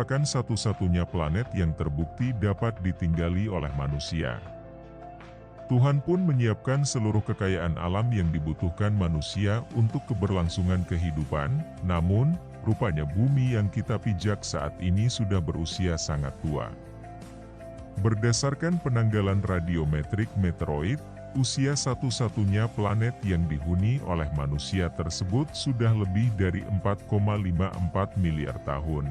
merupakan satu-satunya planet yang terbukti dapat ditinggali oleh manusia. Tuhan pun menyiapkan seluruh kekayaan alam yang dibutuhkan manusia untuk keberlangsungan kehidupan, namun, rupanya bumi yang kita pijak saat ini sudah berusia sangat tua. Berdasarkan penanggalan radiometrik meteoroid, usia satu-satunya planet yang dihuni oleh manusia tersebut sudah lebih dari 4,54 miliar tahun.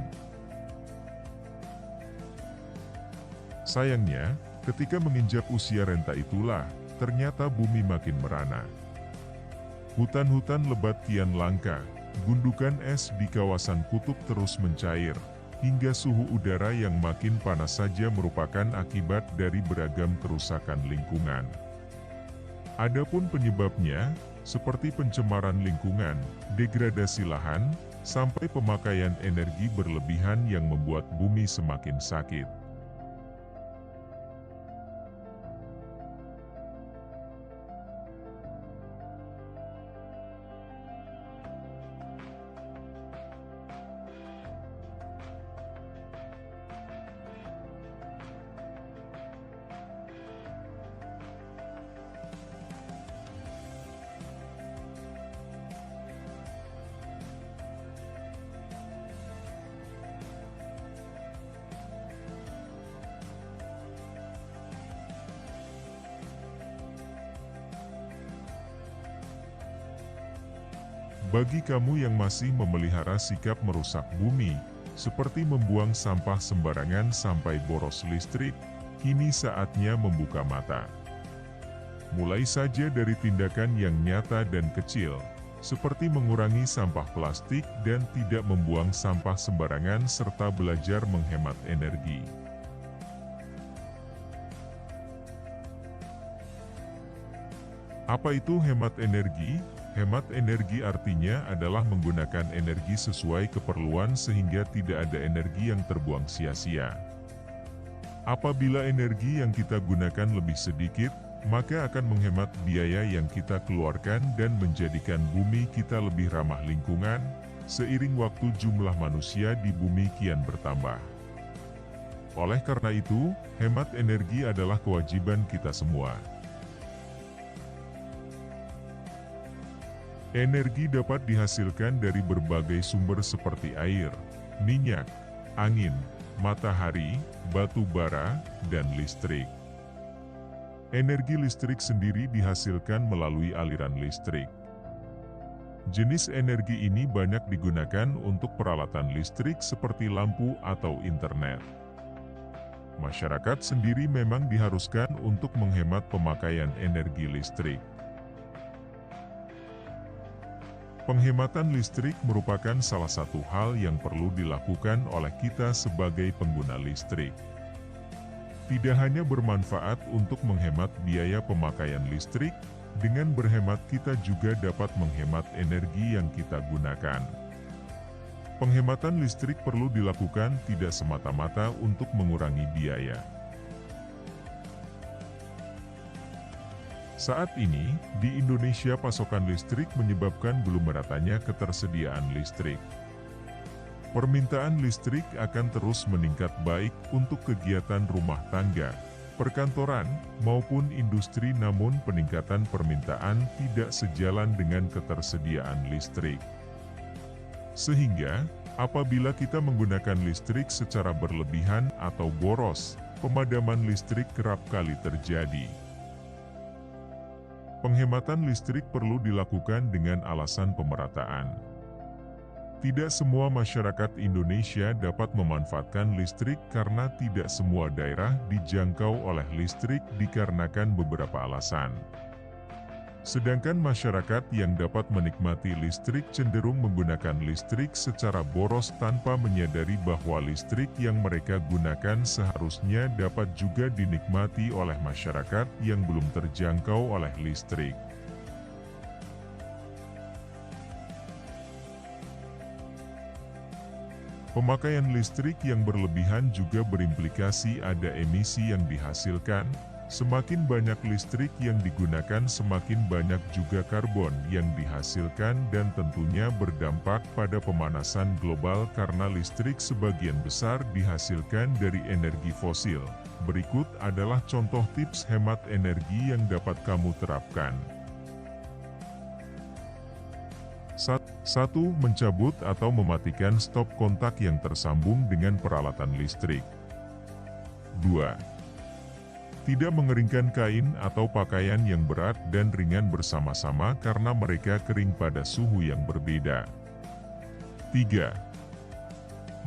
Sayangnya, ketika menginjak usia renta itulah, ternyata bumi makin merana. Hutan-hutan lebat kian langka, gundukan es di kawasan kutub terus mencair, hingga suhu udara yang makin panas saja merupakan akibat dari beragam kerusakan lingkungan. Adapun penyebabnya, seperti pencemaran lingkungan, degradasi lahan, sampai pemakaian energi berlebihan yang membuat bumi semakin sakit. Bagi kamu yang masih memelihara sikap merusak bumi, seperti membuang sampah sembarangan sampai boros listrik, kini saatnya membuka mata. Mulai saja dari tindakan yang nyata dan kecil, seperti mengurangi sampah plastik dan tidak membuang sampah sembarangan serta belajar menghemat energi. Apa itu hemat energi? Hemat energi artinya adalah menggunakan energi sesuai keperluan sehingga tidak ada energi yang terbuang sia-sia. Apabila energi yang kita gunakan lebih sedikit, maka akan menghemat biaya yang kita keluarkan dan menjadikan bumi kita lebih ramah lingkungan. Seiring waktu jumlah manusia di bumi kian bertambah. Oleh karena itu, hemat energi adalah kewajiban kita semua. Energi dapat dihasilkan dari berbagai sumber seperti air, minyak, angin, matahari, batu bara, dan listrik. Energi listrik sendiri dihasilkan melalui aliran listrik. Jenis energi ini banyak digunakan untuk peralatan listrik seperti lampu atau internet. Masyarakat sendiri memang diharuskan untuk menghemat pemakaian energi listrik. Penghematan listrik merupakan salah satu hal yang perlu dilakukan oleh kita sebagai pengguna listrik. Tidak hanya bermanfaat untuk menghemat biaya pemakaian listrik, dengan berhemat kita juga dapat menghemat energi yang kita gunakan. Penghematan listrik perlu dilakukan tidak semata-mata untuk mengurangi biaya. Saat ini, di Indonesia pasokan listrik menyebabkan belum meratanya ketersediaan listrik. Permintaan listrik akan terus meningkat baik untuk kegiatan rumah tangga, perkantoran, maupun industri, namun peningkatan permintaan tidak sejalan dengan ketersediaan listrik. Sehingga, apabila kita menggunakan listrik secara berlebihan atau boros, pemadaman listrik kerap kali terjadi. Penghematan listrik perlu dilakukan dengan alasan pemerataan. Tidak semua masyarakat Indonesia dapat memanfaatkan listrik karena tidak semua daerah dijangkau oleh listrik dikarenakan beberapa alasan. Sedangkan masyarakat yang dapat menikmati listrik cenderung menggunakan listrik secara boros tanpa menyadari bahwa listrik yang mereka gunakan seharusnya dapat juga dinikmati oleh masyarakat yang belum terjangkau oleh listrik. Pemakaian listrik yang berlebihan juga berimplikasi ada emisi yang dihasilkan, Semakin banyak listrik yang digunakan, semakin banyak juga karbon yang dihasilkan dan tentunya berdampak pada pemanasan global karena listrik sebagian besar dihasilkan dari energi fosil. Berikut adalah contoh tips hemat energi yang dapat kamu terapkan. 1. Mencabut atau mematikan stop kontak yang tersambung dengan peralatan listrik. 2. Tidak mengeringkan kain atau pakaian yang berat dan ringan bersama-sama karena mereka kering pada suhu yang berbeda. 3.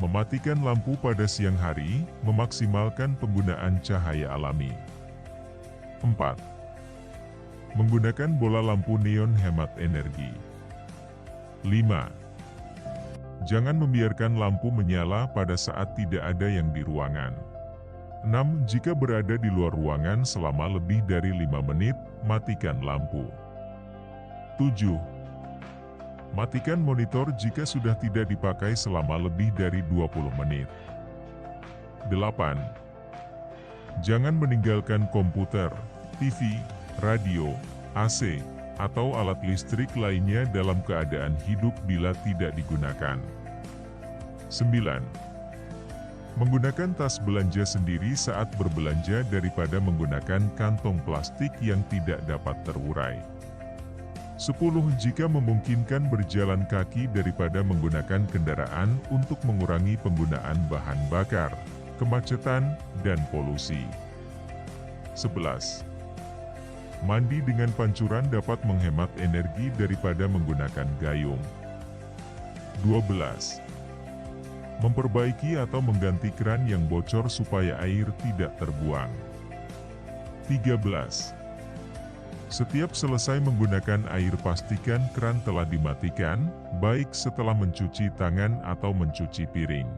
Mematikan lampu pada siang hari, memaksimalkan penggunaan cahaya alami. 4. Menggunakan bola lampu neon hemat energi. 5. Jangan membiarkan lampu menyala pada saat tidak ada yang di ruangan. 6. Jika berada di luar ruangan selama lebih dari 5 menit, matikan lampu. 7. Matikan monitor jika sudah tidak dipakai selama lebih dari 20 menit. 8. Jangan meninggalkan komputer, TV, radio, AC, atau alat listrik lainnya dalam keadaan hidup bila tidak digunakan. 9. Menggunakan tas belanja sendiri saat berbelanja daripada menggunakan kantong plastik yang tidak dapat terurai. 10. Jika memungkinkan berjalan kaki daripada menggunakan kendaraan untuk mengurangi penggunaan bahan bakar, kemacetan, dan polusi. 11. Mandi dengan pancuran dapat menghemat energi daripada menggunakan gayung. 12. Memperbaiki atau mengganti keran yang bocor supaya air tidak terbuang. 13. Setiap selesai menggunakan air, pastikan keran telah dimatikan, baik setelah mencuci tangan atau mencuci piring.